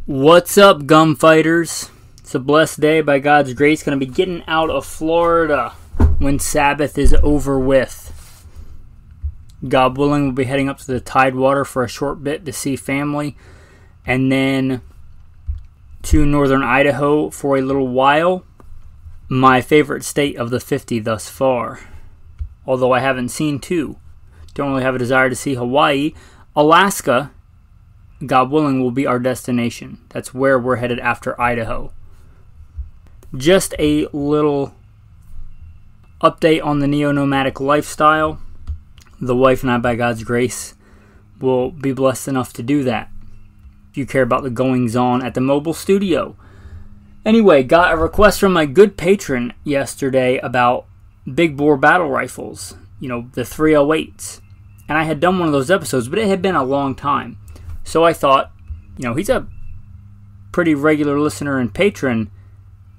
What's up, gunfighters? It's a blessed day by God's grace. Going to be getting out of Florida when Sabbath is over with. God willing, we'll be heading up to the Tidewater for a short bit to see family, and then to northern Idaho for a little while. My favorite state of the 50 thus far, although I haven't seen two. Don't really have a desire to see Hawaii. Alaska, God willing, will be our destination. That's where we're headed after Idaho. Just a little update on the neo-nomadic lifestyle. The wife and I, by God's grace, will be blessed enough to do that. If you care about the goings-on at the mobile studio. Anyway, got a request from my good patron yesterday about big bore battle rifles. You know, the 308s. And I had done one of those episodes, but it had been a long time. So I thought, he's a pretty regular listener and patron.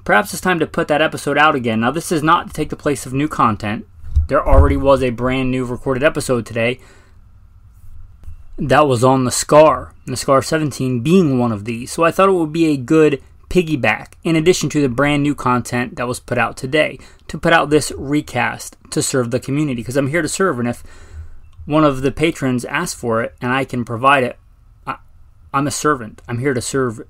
Perhaps it's time to put that episode out again. Now, this is not to take the place of new content. There already was a brand new recorded episode today that was on the SCAR, and the SCAR 17 being one of these. So I thought it would be a good piggyback, in addition to the brand new content that was put out today, to put out this recast to serve the community, because I'm here to serve, and if one of the patrons asks for it and I can provide it, I'm a servant. I'm here to serve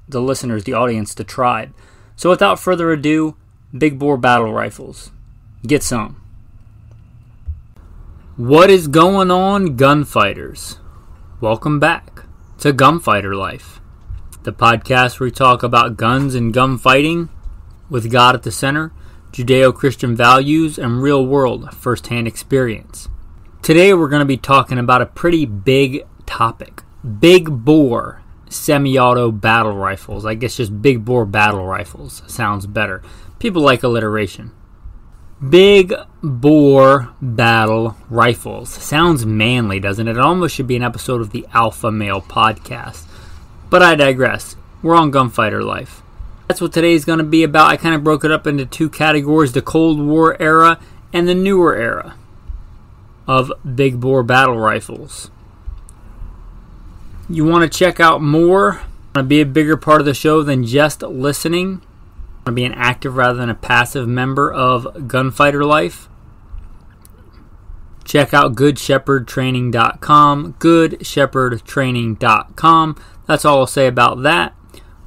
the listeners, the audience, the tribe. So without further ado, big bore battle rifles. Get some. What is going on, gunfighters? Welcome back to Gunfighter Life, the podcast where we talk about guns and gunfighting with God at the center, Judeo-Christian values, and real-world first-hand experience. Today we're going to be talking about a pretty big topic. Big bore semi-auto battle rifles. I guess just big bore battle rifles sounds better. People like alliteration. Big bore battle rifles. Sounds manly, doesn't it? It almost should be an episode of the Alpha Male podcast. But I digress. We're on Gunfighter Life. That's what today's going to be about. I kind of broke it up into two categories, the Cold War era and the newer era of big bore battle rifles. You want to check out more, want to be a bigger part of the show than just listening, want to be an active rather than a passive member of Gunfighter Life, check out GoodShepherdTraining.com, GoodShepherdTraining.com. That's all I'll say about that.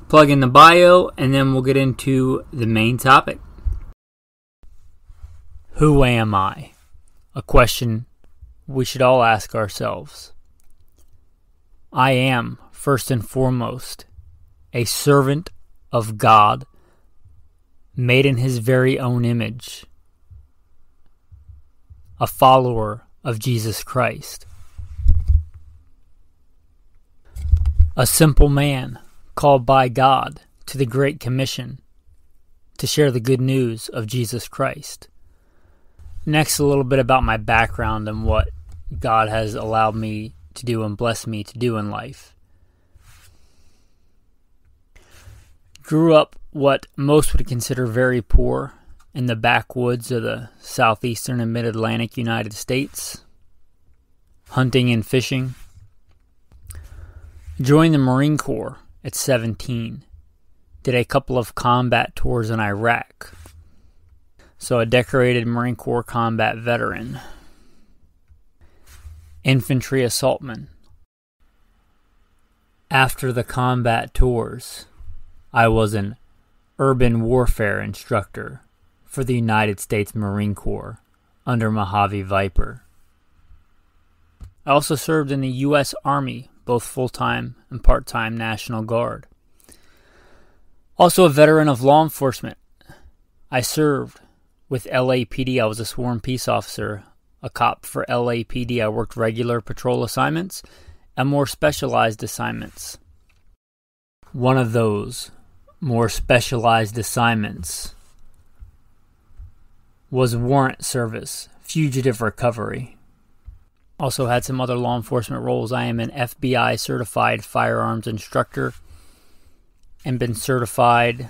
Plug in the bio, and then we'll get into the main topic. Who am I? A question we should all ask ourselves. I am, first and foremost, a servant of God, made in His very own image, a follower of Jesus Christ, a simple man called by God to the Great Commission to share the good news of Jesus Christ. Next, a little bit about my background and what God has allowed me to do and bless me to do in life. Grew up what most would consider very poor in the backwoods of the southeastern and mid-Atlantic United States, hunting and fishing. Joined the Marine Corps at 17. Did a couple of combat tours in Iraq. So a decorated Marine Corps combat veteran. Infantry assaultman. After the combat tours, I was an urban warfare instructor for the United States Marine Corps under Mojave Viper. I also served in the U.S. Army, both full-time and part-time National Guard. Also a veteran of law enforcement. I served with LAPD. I was a sworn peace officer, a cop for LAPD. I worked regular patrol assignments and more specialized assignments. One of those more specialized assignments was warrant service, fugitive recovery. Also had some other law enforcement roles. I am an FBI certified firearms instructor and been certified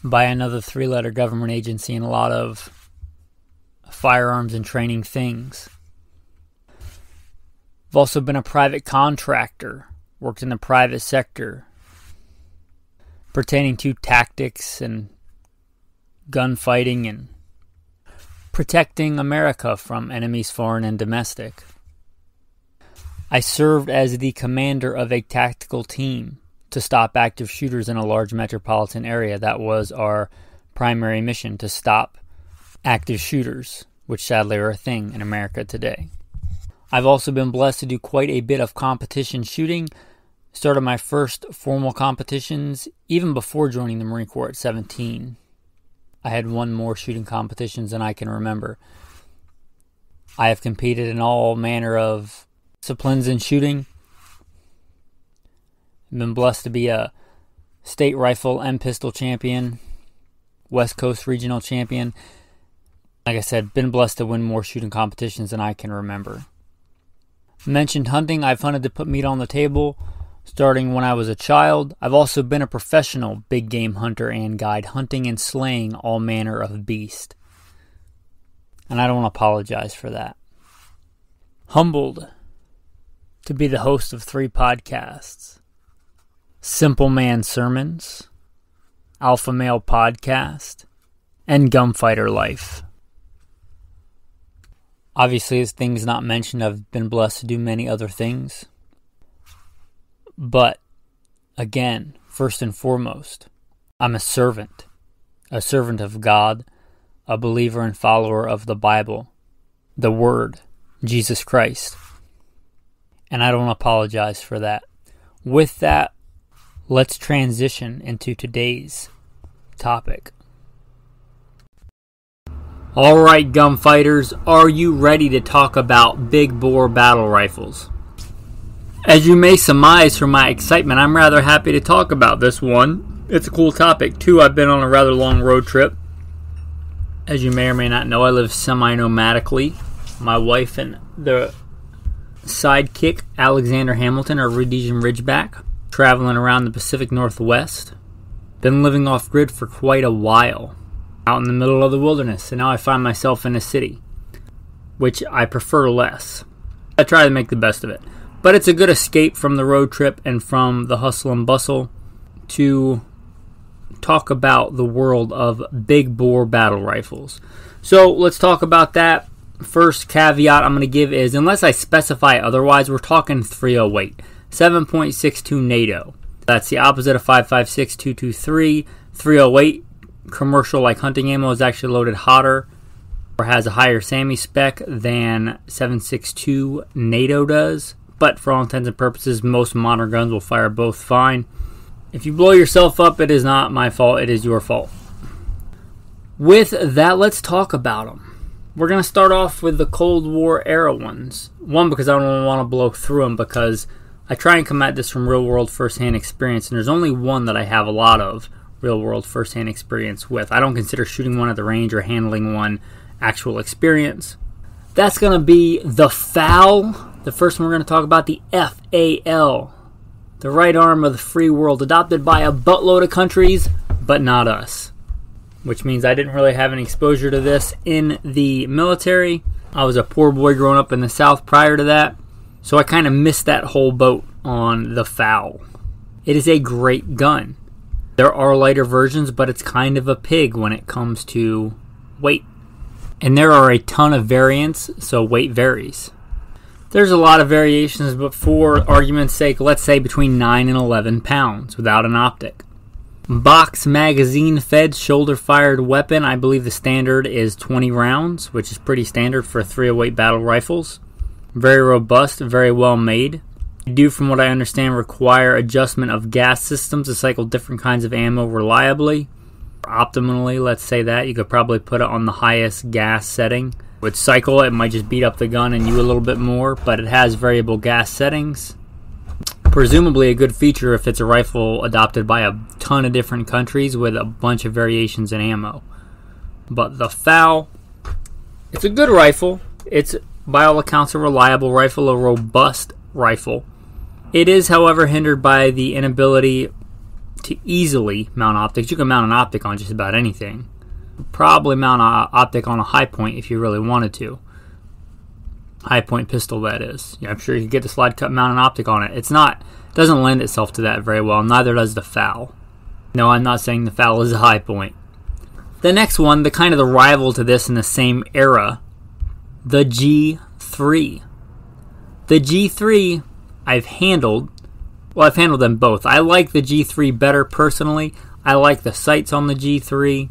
by another 3-letter government agency in a lot of firearms and training things. I've also been a private contractor worked in the private sector pertaining to tactics and gunfighting and protecting America from enemies foreign and domestic. I served as the commander of a tactical team to stop active shooters in a large metropolitan area. That was our primary mission, to stop active shooters, which sadly are a thing in America today. I've also been blessed to do quite a bit of competition shooting. Started my first formal competitions even before joining the Marine Corps at 17. I had won more shooting competitions than I can remember. I have competed in all manner of disciplines in shooting. I've been blessed to be a state rifle and pistol champion, West Coast regional champion. Like I said, been blessed to win more shooting competitions than I can remember. Mentioned hunting. I've hunted to put meat on the table starting when I was a child. I've also been a professional big game hunter and guide, hunting and slaying all manner of beast. And I don't apologize for that. Humbled to be the host of 3 podcasts: Simple Man Sermons, Alpha Male Podcast, and Gunfighter Life. Obviously, as things not mentioned, I've been blessed to do many other things. But, again, first and foremost, I'm a servant of God, a believer and follower of the Bible, the Word, Jesus Christ. And I don't apologize for that. With that, let's transition into today's topic. Alright, gunfighters, are you ready to talk about big bore battle rifles? As you may surmise from my excitement, I'm rather happy to talk about this one. It's a cool topic. 2, I've been on a rather long road trip. As you may or may not know, I live semi-nomadically. My wife and the sidekick, Alexander Hamilton, are Rhodesian Ridgeback, traveling around the Pacific Northwest. Been living off-grid for quite a while, out in the middle of the wilderness, and now I find myself in a city, which I prefer less. I try to make the best of it. But it's a good escape from the road trip and from the hustle and bustle to talk about the world of big bore battle rifles. So let's talk about that. First caveat I'm going to give is, unless I specify otherwise, we're talking 308, 7.62 NATO. That's the opposite of 5.56, 223. 308, commercial like hunting ammo, is actually loaded hotter or has a higher SAMI spec than 7.62 NATO does. But for all intents and purposes, most modern guns will fire both fine. If you blow yourself up, it is not my fault, it is your fault. With that, let's talk about them. We're going to start off with the Cold War era ones. One, because I don't want to blow through them, because I try and come at this from real-world first-hand experience, and there's only one that I have a lot of real-world first-hand experience with. I don't consider shooting one at the range or handling one actual experience. That's going to be the FAL. The first one we're going to talk about, the FAL. The right arm of the free world, adopted by a buttload of countries, but not us. Which means I didn't really have any exposure to this in the military. I was a poor boy growing up in the South prior to that, so I kind of missed that whole boat on the FAL. It is a great gun. There are lighter versions, but it's kind of a pig when it comes to weight. And there are a ton of variants, so weight varies. There's a lot of variations, but for argument's sake, let's say between 9 and 11 pounds without an optic. Box magazine fed shoulder fired weapon. I believe the standard is 20 rounds, which is pretty standard for 308 battle rifles. Very robust, very well made. You do, from what I understand, require adjustment of gas systems to cycle different kinds of ammo reliably. Optimally, let's say that. You could probably put it on the highest gas setting. With cycle, it might just beat up the gun and you a little bit more, but it has variable gas settings. Presumably a good feature if it's a rifle adopted by a ton of different countries with a bunch of variations in ammo. But the FAL, it's a good rifle. It's, by all accounts, a reliable rifle, a robust rifle. It is, however, hindered by the inability to easily mount optics. You can mount an optic on just about anything. Probably mount an optic on a high point if you really wanted to. High point pistol, that is. Yeah, I'm sure you could get the slide cut, mount an optic on it. It's not doesn't lend itself to that very well. Neither does the FAL. No, I'm not saying the FAL is a high point. The next one, the kind of the rival to this in the same era, the G3. The G3 I've handled them both. I like the G3 better personally. I like the sights on the G3.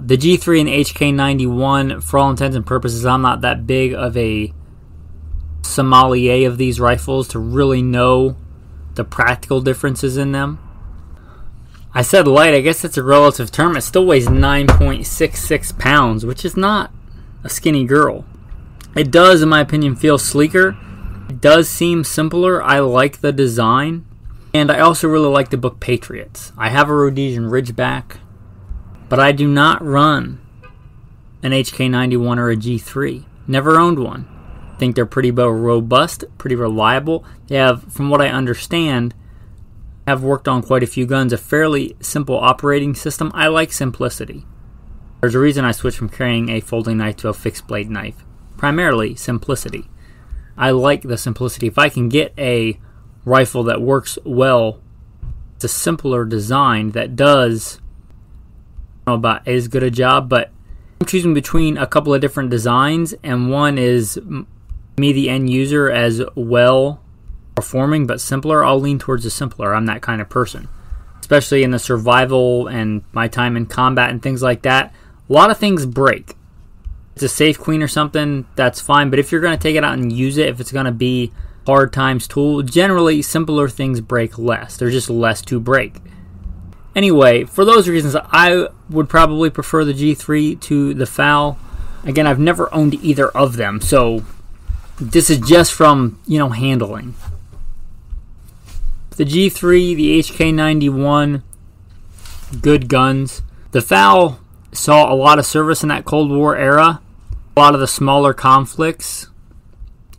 The G3 and the HK91, for all intents and purposes, I'm not that big of a sommelier of these rifles to really know the practical differences in them. I said light, I guess it's a relative term. It still weighs 9.66 pounds, which is not a skinny girl. It does, in my opinion, feel sleeker. It does seem simpler. I like the design. And I also really like the book Patriots. I have a Rhodesian Ridgeback, but I do not run an HK91 or a G3. Never owned one. I think they're pretty robust, pretty reliable. They have, from what I understand, have worked on quite a few guns, a fairly simple operating system. I like simplicity. There's a reason I switched from carrying a folding knife to a fixed blade knife. Primarily simplicity. I like the simplicity. If I can get a rifle that works well, it's a simpler design that does, I don't know about as good a job, but I'm choosing between a couple of different designs, and one is me, the end user, as well performing but simpler. I'll lean towards the simpler. I'm that kind of person, especially in the survival and my time in combat and things like that. A lot of things break. If it's a safe queen or something, that's fine, but if you're going to take it out and use it, if it's going to be hard times tool, generally simpler things break less. There's just less to break. Anyway, for those reasons, I would probably prefer the G3 to the FAL. Again, I've never owned either of them, so this is just from, handling. The G3, the HK91, good guns. The FAL saw a lot of service in that Cold War era. A lot of the smaller conflicts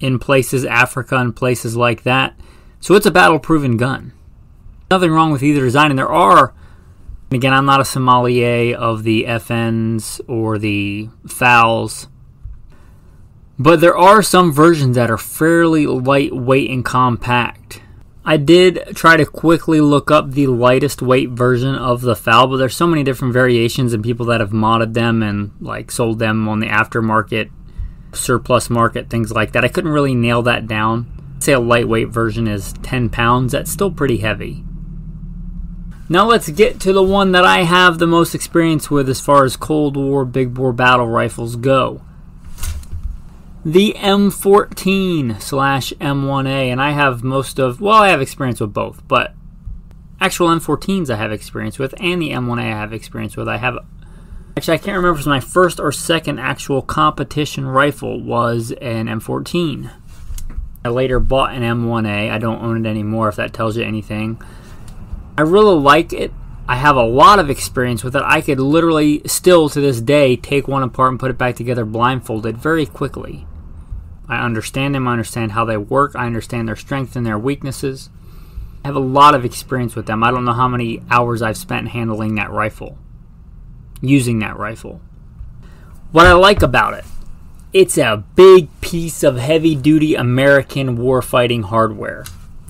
in places, Africa and places like that. So it's a battle-proven gun. Nothing wrong with either design. And there are, again, I'm not a sommelier of the FNs or the FALs, but there are some versions that are fairly lightweight and compact. I did try to quickly look up the lightest weight version of the FAL, but there's so many different variations and people that have modded them and sold them on the aftermarket, surplus market, things like that. I couldn't really nail that down. I'd say a lightweight version is 10 pounds. That's still pretty heavy. Now let's get to the one that I have the most experience with as far as Cold War big bore battle rifles go. The M14/M1A, and I have I have experience with both, but actual M14s I have experience with, and the M1A I have experience with. Actually, I can't remember if it was my first or second actual competition rifle was an M14. I later bought an M1A. I don't own it anymore, if that tells you anything. I really like it. I have a lot of experience with it. I could literally still to this day take one apart and put it back together blindfolded very quickly. I understand them. I understand how they work. I understand their strengths and their weaknesses. I have a lot of experience with them. I don't know how many hours I've spent handling that rifle, using that rifle. What I like about it, it's a big piece of heavy-duty American warfighting hardware.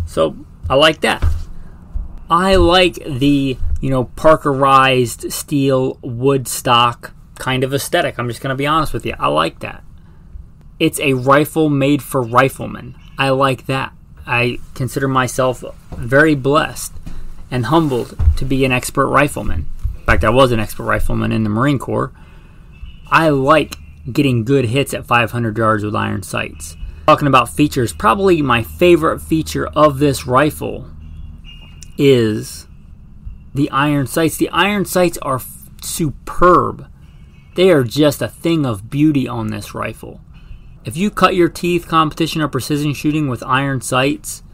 So I like that. I like the, Parkerized steel wood stock kind of aesthetic. I'm just going to be honest with you. I like that. It's a rifle made for riflemen. I like that. I consider myself very blessed and humbled to be an expert rifleman. In fact, I was an expert rifleman in the Marine Corps. I like getting good hits at 500 yards with iron sights. Talking about features, probably my favorite feature of this rifle is the iron sights. The iron sights are superb. They are just a thing of beauty on this rifle. If you cut your teeth competition or precision shooting with iron sights,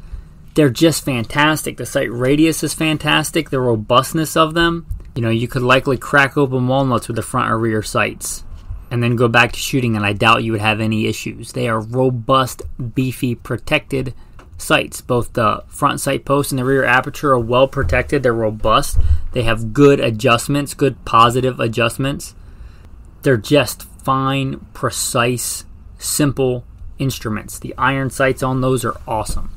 they're just fantastic. The sight radius is fantastic. The robustness of them, you could likely crack open walnuts with the front or rear sights and then go back to shooting, and I doubt you would have any issues. They are robust, beefy, protected sights. Both the front sight post and the rear aperture are well protected. They're robust. They have good adjustments, good positive adjustments. They're just fine, precise, simple instruments. The iron sights on those are awesome.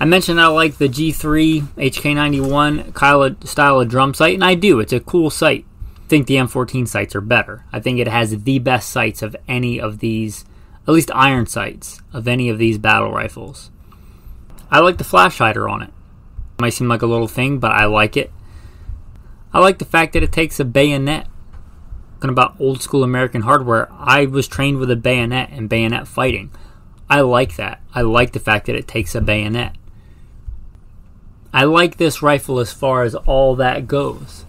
I mentioned I like the G3 HK91 style of drum sight, and I do. It's a cool sight. I think the M14 sights are better. I think it has the best sights of any of these, at least iron sights, of any of these battle rifles. I like the flash hider on it. It might seem like a little thing, but I like it. I like the fact that it takes a bayonet. Talking about old school American hardware, I was trained with a bayonet and bayonet fighting. I like that. I like the fact that it takes a bayonet. I like this rifle as far as all that goes.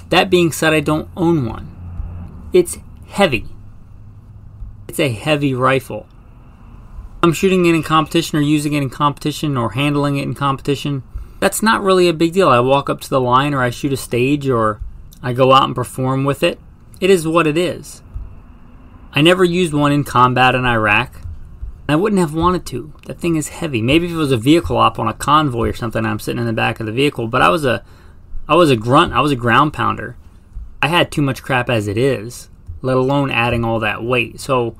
That being said, I don't own one. It's heavy. It's a heavy rifle. I'm shooting it in competition or using it in competition or handling it in competition. That's not really a big deal. I walk up to the line or I shoot a stage or I go out and perform with it. It is what it is. I never used one in combat in Iraq. I wouldn't have wanted to. That thing is heavy. Maybe if it was a vehicle op on a convoy or something, I'm sitting in the back of the vehicle. But I was a grunt. I was a ground pounder. I had too much crap as it is, let alone adding all that weight. So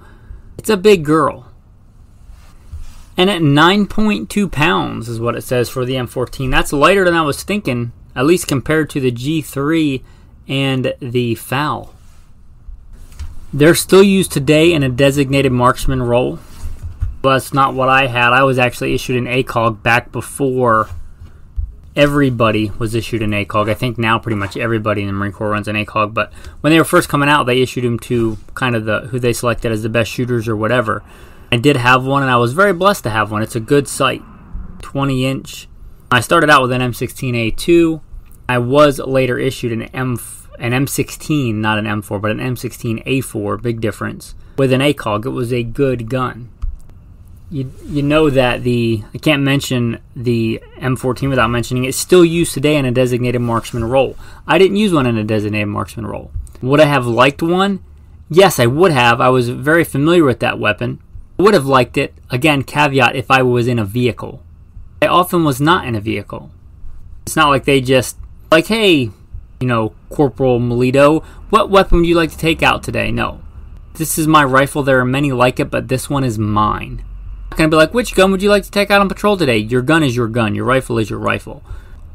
it's a big girl. And at 9.2 pounds is what it says for the M14. That's lighter than I was thinking, at least compared to the G3 and the FAL. They're still used today in a designated marksman role. But that's not what I had. I was actually issued an ACOG back before everybody was issued an ACOG. I think now pretty much everybody in the Marine Corps runs an ACOG. But when they were first coming out, they issued them to kind of who they selected as the best shooters or whatever. I did have one, and I was very blessed to have one. It's a good sight, 20-inch. I started out with an M16A2. I was later issued an M16, not an M4, but an M16A4, big difference, with an ACOG. It was a good gun. You know that I can't mention the M14 without mentioning it's still used today in a designated marksman role. I didn't use one in a designated marksman role. Would I have liked one? Yes, I would have. I was very familiar with that weapon. I would have liked it. Again, caveat, if I was in a vehicle. I often was not in a vehicle. It's not like they just, like, hey, Corporal Melito, what weapon would you like to take out today? No. This is my rifle. There are many like it, but this one is mine. I'm not going to be like, which gun would you like to take out on patrol today? Your gun is your gun. Your rifle is your rifle.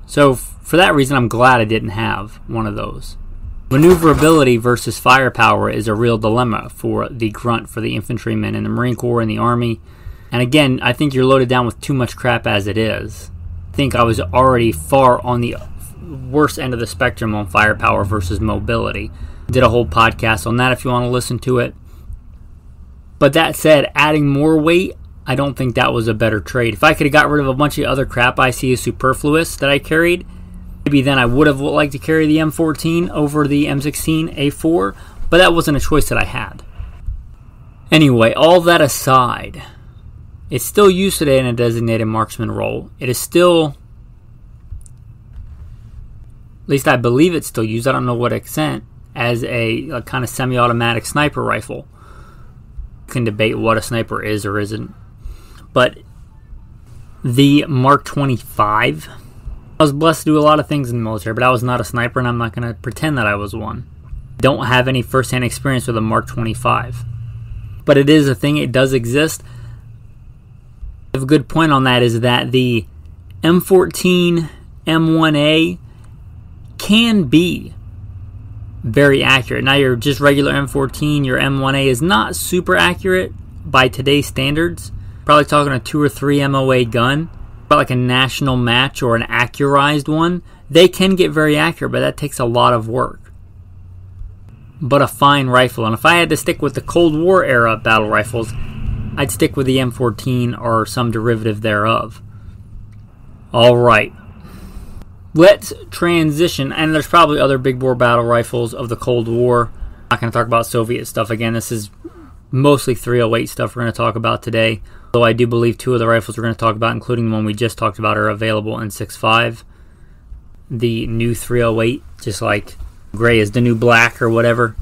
So for that reason, I'm glad I didn't have one of those. Maneuverability versus firepower is a real dilemma for the grunt, for the infantrymen in the Marine Corps and the Army. And again, I think you're loaded down with too much crap as it is. I think I was already far on the worst end of the spectrum on firepower versus mobility. Did a whole podcast on that if you want to listen to it. But that said, adding more weight, I don't think that was a better trade. If I could have got rid of a bunch of other crap I see as superfluous that I carried, maybe then I would have liked to carry the M14 over the M16A4, but that wasn't a choice that I had. Anyway, all that aside, it's still used today in a designated marksman role. It is still, at least I believe it's still used, I don't know what extent, as a kind of semi-automatic sniper rifle. You can debate what a sniper is or isn't. But the Mark 25, I was blessed to do a lot of things in the military, but I was not a sniper, and I'm not going to pretend that I was one. Don't have any first-hand experience with a Mark 25. But it is a thing. It does exist. A good point on that is that the M14 M1A can be very accurate. Now, your just regular M14, your M1A is not super accurate by today's standards. Probably talking a 2 or 3 MOA gun, about like a national match or an accurized one. They can get very accurate, but that takes a lot of work. But a fine rifle. And if I had to stick with the Cold War era battle rifles, I'd stick with the M14 or some derivative thereof. Alright. Let's transition, and there's probably other big bore battle rifles of the Cold War. I'm not going to talk about Soviet stuff again. This is mostly 308 stuff we're going to talk about today. Though I do believe 2 of the rifles we're going to talk about, including the one we just talked about, are available in 6.5. The new 308, just like gray is the new black or whatever.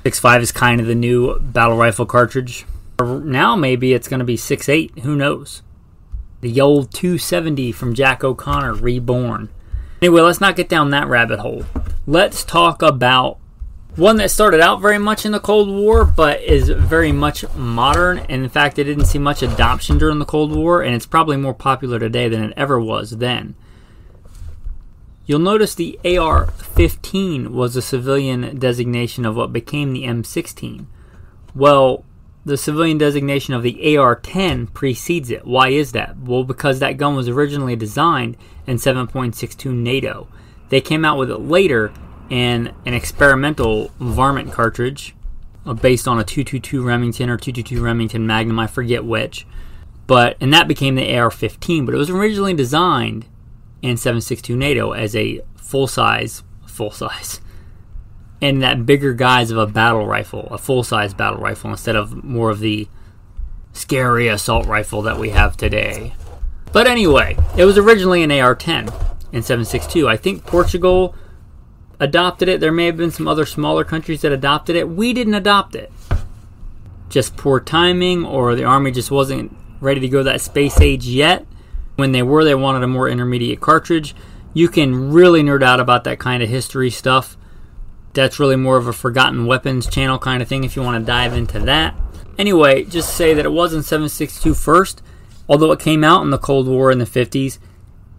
6.5 is kind of the new battle rifle cartridge. Now maybe it's going to be 6.8. Who knows? The old 270 from Jack O'Connor, reborn. Anyway, let's not get down that rabbit hole. Let's talk about One that started out very much in the Cold War, but is very much modern. And in fact, it didn't see much adoption during the Cold War, and it's probably more popular today than it ever was then. You'll notice the AR-15 was a civilian designation of what became the M16. Well, the civilian designation of the AR-10 precedes it. Why is that? Well, because that gun was originally designed in 7.62 NATO. They came out with it later in an experimental varmint cartridge based on a 222 Remington or 222 Remington Magnum, I forget which. And that became the AR-15, but it was originally designed in 7.62 NATO as a full size, and that bigger guise of a battle rifle, a full-size battle rifle, instead of more of the scary assault rifle that we have today. But anyway, it was originally an AR-10 in 7.62. I think Portugal adopted it. There may have been some other smaller countries that adopted it. We didn't adopt it. Just poor timing, or the Army just wasn't ready to go that space age yet. When they were, they wanted a more intermediate cartridge. You can really nerd out about that kind of history stuff. That's really more of a Forgotten Weapons channel kind of thing if you want to dive into that. Anyway, just say that it wasn't 7.62 first. Although it came out in the Cold War in the 50s,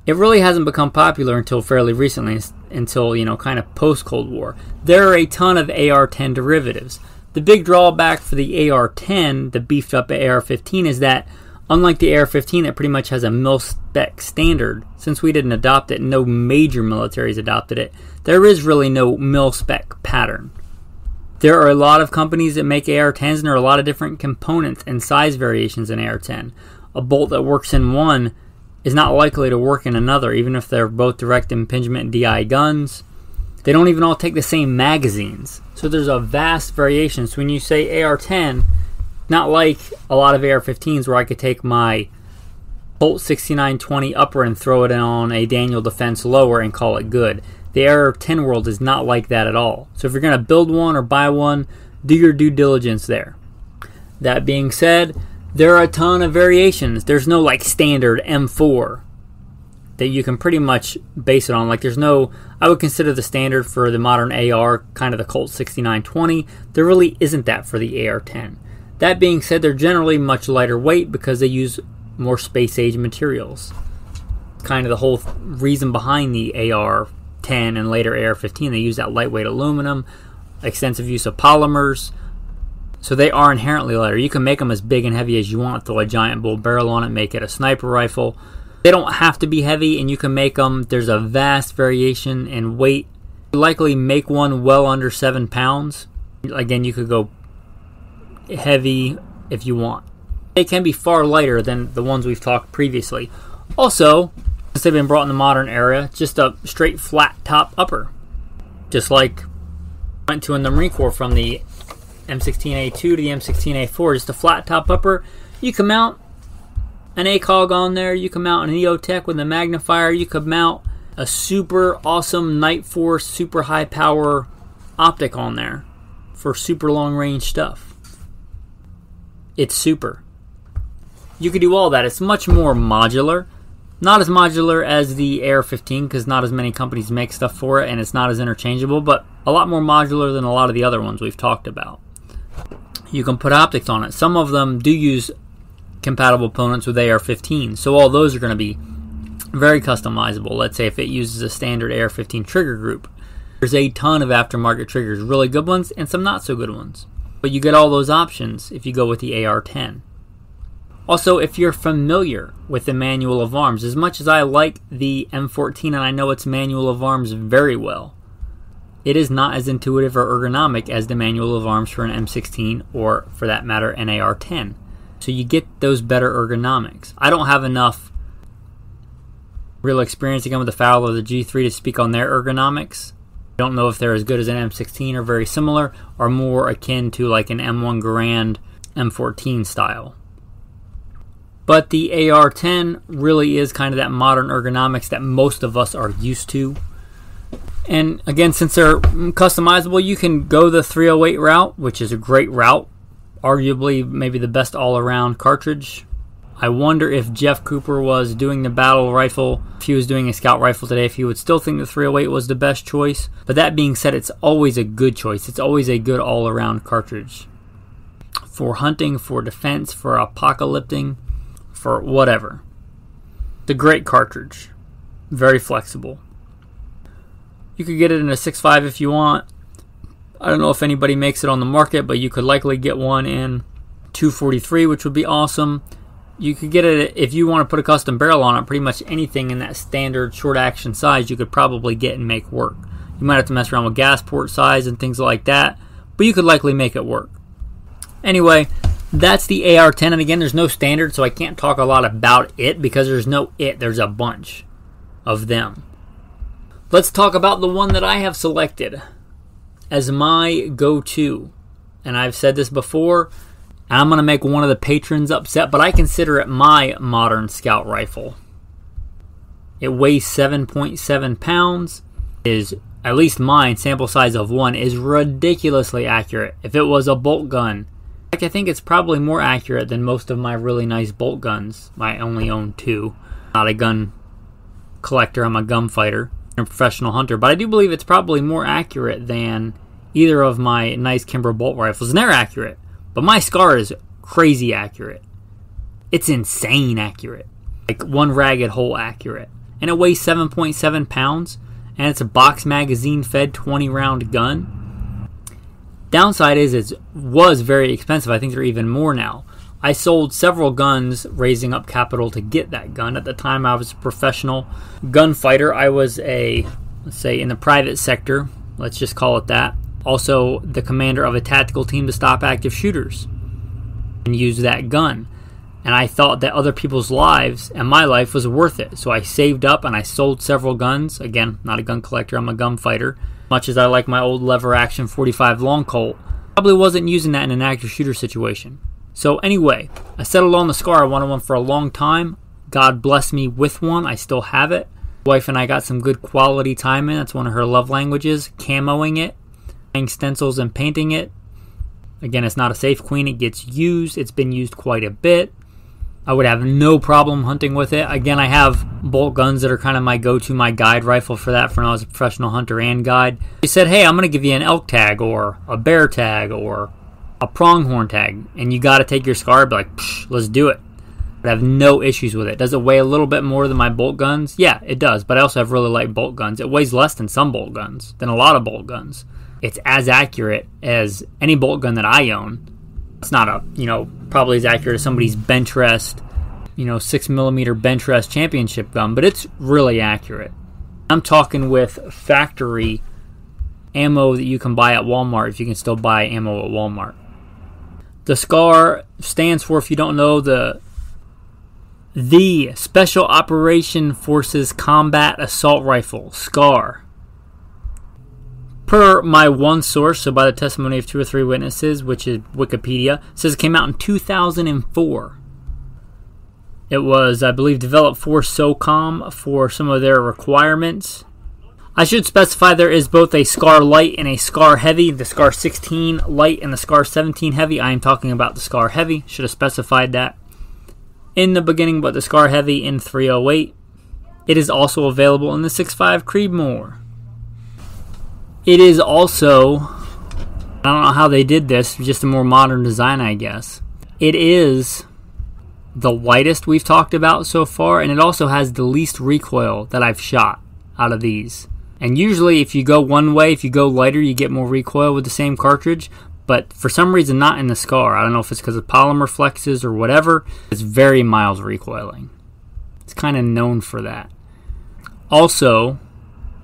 it really hasn't become popular until fairly recently, until, kind of post-Cold War. There are a ton of AR-10 derivatives. The big drawback for the AR-10, the beefed up AR-15, is that unlike the AR-15 that pretty much has a mil-spec standard, since we didn't adopt it, no major militaries adopted it, there is really no mil-spec pattern. There are a lot of companies that make AR-10s, and there are a lot of different components and size variations in AR-10. A bolt that works in one is not likely to work in another, even if they're both direct impingement DI guns. They don't even all take the same magazines. So there's a vast variation. So when you say AR-10, not like a lot of AR-15s where I could take my Colt 6920 upper and throw it on a Daniel Defense lower and call it good. The AR-10 world is not like that at all. So if you're going to build one or buy one, do your due diligence there. That being said, there are a ton of variations. There's no standard M4 that you can pretty much base it on. There's no, I would consider the standard for the modern AR kind of the Colt 6920. There really isn't that for the AR-10. That being said, they're generally much lighter weight because they use more space-age materials. Kind of the whole reason behind the AR-10 and later AR-15. They use that lightweight aluminum, extensive use of polymers. So they are inherently lighter. You can make them as big and heavy as you want, throw a giant bull barrel on it, make it a sniper rifle. They don't have to be heavy, and you can make them. There's a vast variation in weight. You likely make one well under 7 pounds. Again, you could go heavy if you want. They can be far lighter than the ones we've talked previously. Also, since they've been brought in the modern era, just a straight flat top upper. Just like I went to in the Marine Corps from the M16A2 to the M16A4, just a flat top upper. You can mount an ACOG on there, you can mount an EOTech with a magnifier, you could mount a super awesome Night Force super high power optic on there for super long range stuff. It's super. You could do all that. It's much more modular. Not as modular as the AR-15 because not as many companies make stuff for it and it's not as interchangeable, but a lot more modular than a lot of the other ones we've talked about. You can put optics on it. Some of them do use compatible components with AR-15, so all those are going to be very customizable. Let's say if it uses a standard AR-15 trigger group. There's a ton of aftermarket triggers, really good ones and some not so good ones. But you get all those options if you go with the AR-10. Also, if you're familiar with the manual of arms, as much as I like the M14 and I know its manual of arms very well, it is not as intuitive or ergonomic as the manual of arms for an M16 or, for that matter, an AR-10. So you get those better ergonomics. I don't have enough real experience again with the Fowler or the G3 to speak on their ergonomics. I don't know if they're as good as an M16 or very similar or more akin to like an M1 Garand M14 style. But the AR-10 really is kind of that modern ergonomics that most of us are used to. And again, since they're customizable, you can go the 308 route, which is a great route. Arguably maybe the best all-around cartridge. I wonder if Jeff Cooper was doing the battle rifle, if he was doing a scout rifle today, if he would still think the 308 was the best choice. But that being said, it's always a good choice. It's always a good all-around cartridge. For hunting, for defense, for apocalyptic, for whatever. It's a great cartridge. Very flexible. You could get it in a 6.5 if you want. I don't know if anybody makes it on the market, but you could likely get one in 243, which would be awesome. You could get it if you want to put a custom barrel on it. Pretty much anything in that standard short action size you could probably get and make work. You might have to mess around with gas port size and things like that, but you could likely make it work. Anyway, that's the AR-10, and again, there's no standard, so I can't talk a lot about it because there's no it. There's a bunch of them. Let's talk about the one that I have selected as my go-to. And I've said this before, and I'm going to make one of the patrons upset, but I consider it my modern scout rifle. It weighs 7.7 pounds, is, at least mine, sample size of 1, is ridiculously accurate. If it was a bolt gun, I think it's probably more accurate than most of my really nice bolt guns. I only own 2. Not a gun collector, I'm a gunfighter and a professional hunter, but I do believe it's probably more accurate than either of my nice Kimber bolt rifles, and they're accurate. But my SCAR is crazy accurate. It's insane accurate. Like one ragged hole accurate. And it weighs 7.7 pounds. And it's a box magazine fed 20 round gun. Downside is it was very expensive. I think they're even more now. I sold several guns raising up capital to get that gun. At the time I was a professional gunfighter. I was let's say in the private sector. Let's just call it that. Also the commander of a tactical team to stop active shooters and use that gun. And I thought that other people's lives and my life was worth it. So I saved up and I sold several guns. Again, not a gun collector, I'm a gunfighter. Much as I like my old lever action 45 long Colt, probably wasn't using that in an active shooter situation. So anyway, I settled on the SCAR. I wanted one for a long time. God bless me with one. I still have it. Wife and I got some good quality time in. That's one of her love languages. Camoing it. Stencils and painting it. Again, it's not a safe queen. It gets used. It's been used quite a bit. I would have no problem hunting with it. Again, I have bolt guns that are kind of my go-to, my guide rifle for that, for when I was a professional hunter and guide. They said, hey, I'm going to give you an elk tag or a bear tag or a pronghorn tag, and you got to take your SCAR. I'd be like, let's do it. I have no issues with it. Does it weigh a little bit more than my bolt guns? Yeah, it does, but I also have really light bolt guns. It weighs less than some bolt guns, than a lot of bolt guns. It's as accurate as any bolt gun that I own. It's not probably as accurate as somebody's bench rest, 6mm bench rest championship gun, but it's really accurate. I'm talking with factory ammo that you can buy at Walmart, if you can still buy ammo at Walmart. The SCAR stands for, if you don't know, the Special Operation Forces Combat Assault Rifle, SCAR. Per my one source, so by the testimony of 2 or 3 witnesses, which is Wikipedia, says it came out in 2004. It was, I believe, developed for SOCOM for some of their requirements. I should specify there is both a SCAR Light and a SCAR Heavy. The SCAR 16 Light and the SCAR 17 Heavy. I am talking about the SCAR Heavy. Should have specified that in the beginning, but the SCAR Heavy in 308. It is also available in the 6.5 Creedmoor. It is also, I don't know how they did this, just a more modern design, I guess. It is the lightest we've talked about so far, and it also has the least recoil that I've shot out of these. And usually if you go one way, if you go lighter, you get more recoil with the same cartridge, but for some reason not in the SCAR. I don't know if it's because of polymer flexes or whatever. It's very mild recoiling. It's kind of known for that. Also,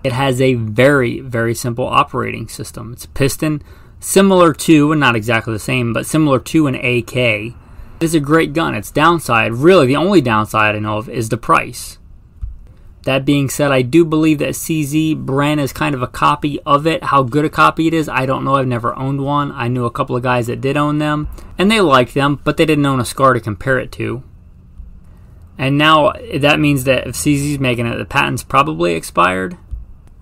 it has a very, very simple operating system. It's a piston similar to, and not exactly the same, but similar to an AK. It is a great gun. Its downside, really the only downside I know of, is the price. That being said, I do believe that CZ Bren is kind of a copy of it. How good a copy it is, I don't know. I've never owned one. I knew a couple of guys that did own them, and they liked them, but they didn't own a SCAR to compare it to. And now that means that if CZ's making it, the patent's probably expired,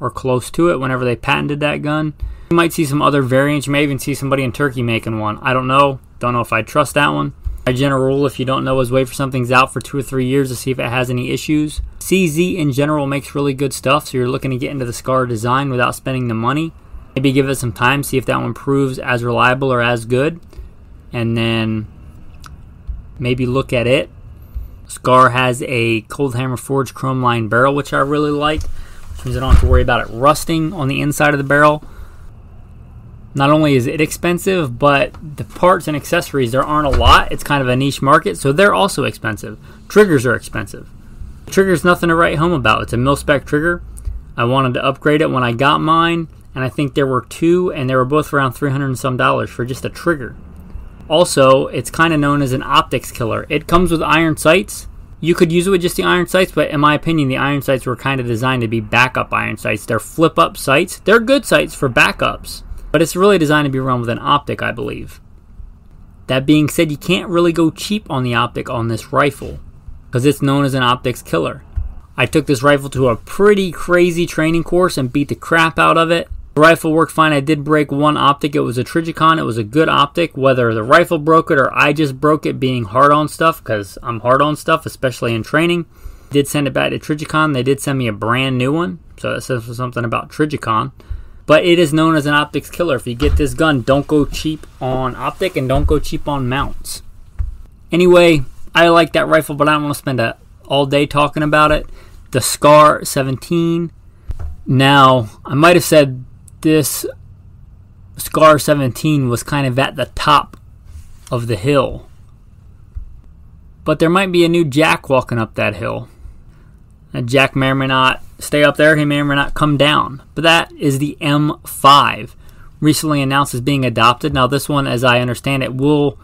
or close to it whenever they patented that gun. You might see some other variants. You may even see somebody in Turkey making one. I don't know. Don't know if I trust that one. My general rule, if you don't know, is wait for something's out for 2 or 3 years to see if it has any issues. CZ in general makes really good stuff, so you're looking to get into the Scar design without spending the money. Maybe give it some time, see if that one proves as reliable or as good, and then maybe look at it. Scar has a Cold Hammer Forged chrome lined barrel, which I really like, which means I don't have to worry about it rusting on the inside of the barrel. Not only is it expensive, but the parts and accessories, there aren't a lot. It's kind of a niche market, so they're also expensive. Triggers are expensive. The trigger's nothing to write home about. It's a mil-spec trigger. I wanted to upgrade it when I got mine, and I think there were two, and they were both around $300 and some for just a trigger. Also, it's kind of known as an optics killer. It comes with iron sights. You could use it with just the iron sights, but in my opinion, the iron sights were kind of designed to be backup iron sights. They're flip-up sights. They're good sights for backups, but it's really designed to be run with an optic, I believe. That being said, you can't really go cheap on the optic on this rifle because it's known as an optics killer. I took this rifle to a pretty crazy training course and beat the crap out of it. The rifle worked fine. I did break one optic. It was a Trijicon. It was a good optic. Whether the rifle broke it or I just broke it being hard on stuff, because I'm hard on stuff, especially in training. Did send it back to Trijicon. They did send me a brand new one. So that says something about Trijicon. But it is known as an optics killer. If you get this gun, don't go cheap on optic and don't go cheap on mounts. Anyway, I like that rifle, but I don't want to spend all day talking about it. The Scar 17. Now, I might have said this Scar 17 was kind of at the top of the hill. But there might be a new Jack walking up that hill. And Jack may or may not stay up there. He may or may not come down. But that is the M5. Recently announced as being adopted. Now this one, as I understand it, will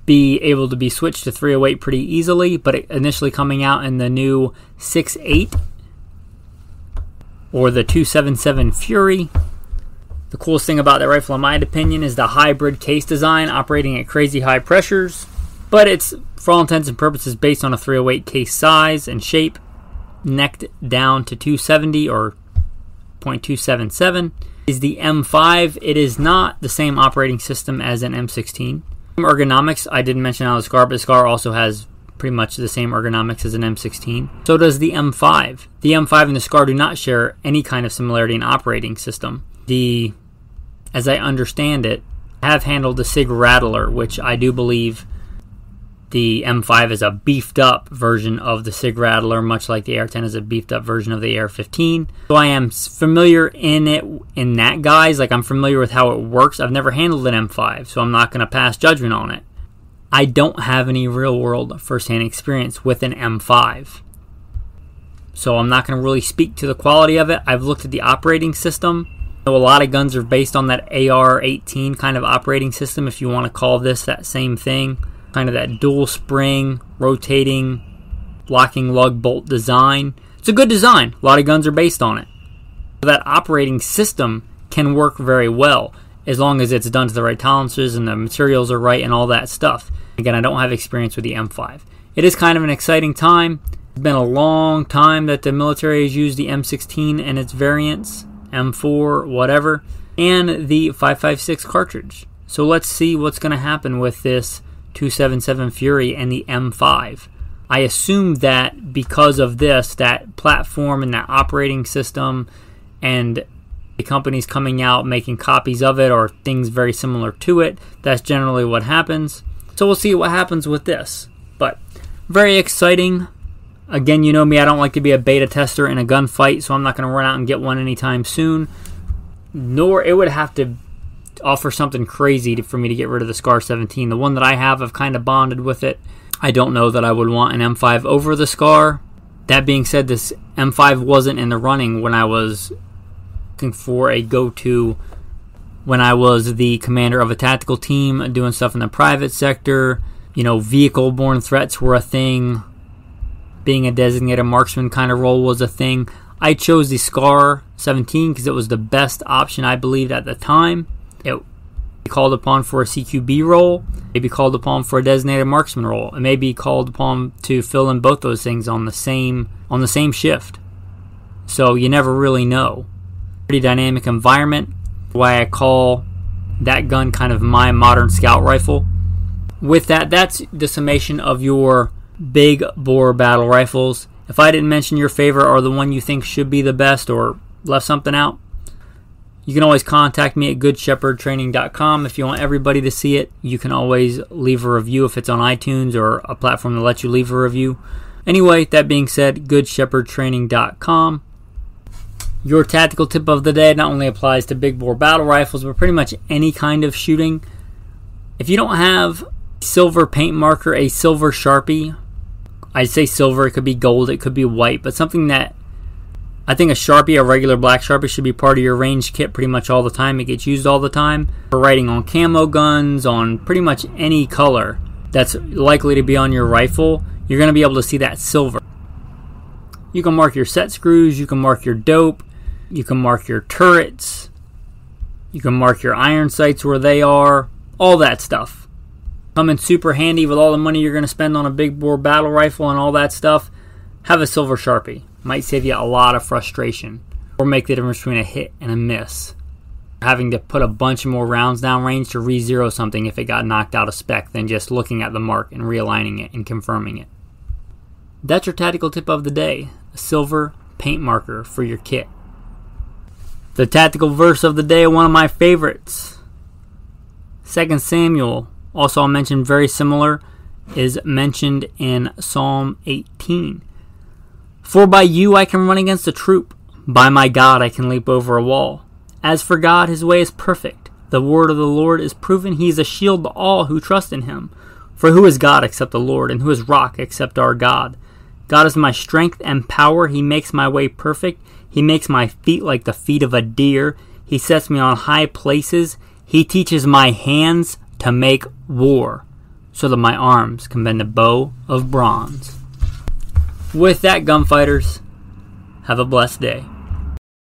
be able to be switched to 308 pretty easily. But initially coming out in the new 6.8 or the 277 Fury. The coolest thing about that rifle, in my opinion, is the hybrid case design operating at crazy high pressures. But it's, for all intents and purposes, based on a 308 case size and shape, necked down to 270 or .277. Is the M5. It is not the same operating system as an M16. Ergonomics, I didn't mention how the Scar, but the Scar also has pretty much the same ergonomics as an M16. So does the M5. The M5 and the Scar do not share any kind of similarity in operating system. As I understand it, have handled the SIG Rattler, which I do believe the M5 is a beefed up version of the SIG Rattler, much like the AR-10 is a beefed up version of the AR-15. So I am familiar in that, guys. Like, I'm familiar with how it works. I've never handled an M5, so I'm not going to pass judgment on it. I don't have any real world first-hand experience with an M5. So I'm not going to really speak to the quality of it. I've looked at the operating system. I know a lot of guns are based on that AR-18 kind of operating system, if you want to call this that same thing. Kind of that dual spring, rotating, locking lug bolt design. It's a good design. A lot of guns are based on it. So that operating system can work very well as long as it's done to the right tolerances and the materials are right and all that stuff. Again, I don't have experience with the M5. It is kind of an exciting time. It's been a long time that the military has used the M16 and its variants, M4, whatever, and the 5.56 cartridge. So let's see what's going to happen with this 277 Fury and the M5. I assume that because of this, that platform and that operating system and the companies coming out making copies of it or things very similar to it, that's generally what happens. So we'll see what happens with this. But very exciting. Again, you know me, I don't like to be a beta tester in a gunfight, so I'm not going to run out and get one anytime soon. Nor it would have to offer something crazy for me to get rid of the Scar 17. The one that I have, I've kind of bonded with it. I don't know that I would want an M5 over the Scar. That being said, this M5 wasn't in the running when I was looking for a go-to when I was the commander of a tactical team doing stuff in the private sector. You know, vehicle-borne threats were a thing. Being a designated marksman kind of role was a thing. I chose the Scar 17 because it was the best option I believed at the time. It may be called upon for a CQB role, it may be called upon for a designated marksman role. It may be called upon to fill in both those things on the same shift. So you never really know. Pretty dynamic environment. Why I call that gun kind of my modern scout rifle. with that, that's the summation of your big bore battle rifles. If I didn't mention your favorite or the one you think should be the best or left something out, you can always contact me at goodshepherdtraining.com. If you want everybody to see it, you can always leave a review if it's on iTunes or a platform that lets you leave a review. Anyway, that being said, goodshepherdtraining.com. Your tactical tip of the day not only applies to big bore battle rifles, but pretty much any kind of shooting. If you don't have silver paint marker, a silver Sharpie, I'd say silver, it could be gold, it could be white, but something that I think a Sharpie, a regular black Sharpie, should be part of your range kit pretty much all the time. It gets used all the time for writing on camo guns, on pretty much any color that's likely to be on your rifle. You're going to be able to see that silver. You can mark your set screws, you can mark your dope, you can mark your turrets, you can mark your iron sights where they are, all that stuff. Come in super handy with all the money you're going to spend on a big bore battle rifle and all that stuff. Have a silver Sharpie. Might save you a lot of frustration or make the difference between a hit and a miss. Having to put a bunch more rounds down range to re-zero something if it got knocked out of spec than just looking at the mark and realigning it and confirming it. That's your tactical tip of the day, a silver paint marker for your kit. The tactical verse of the day, one of my favorites. 2 Samuel, also I'll mention very similar, is mentioned in Psalm 18. For by you I can run against a troop. By my God I can leap over a wall. As for God, his way is perfect. The word of the Lord is proven. He is a shield to all who trust in him. For who is God except the Lord, and who is rock except our God? God is my strength and power. He makes my way perfect. He makes my feet like the feet of a deer. He sets me on high places. He teaches my hands to make war, so that my arms can bend a bow of bronze. With that, gunfighters, have a blessed day.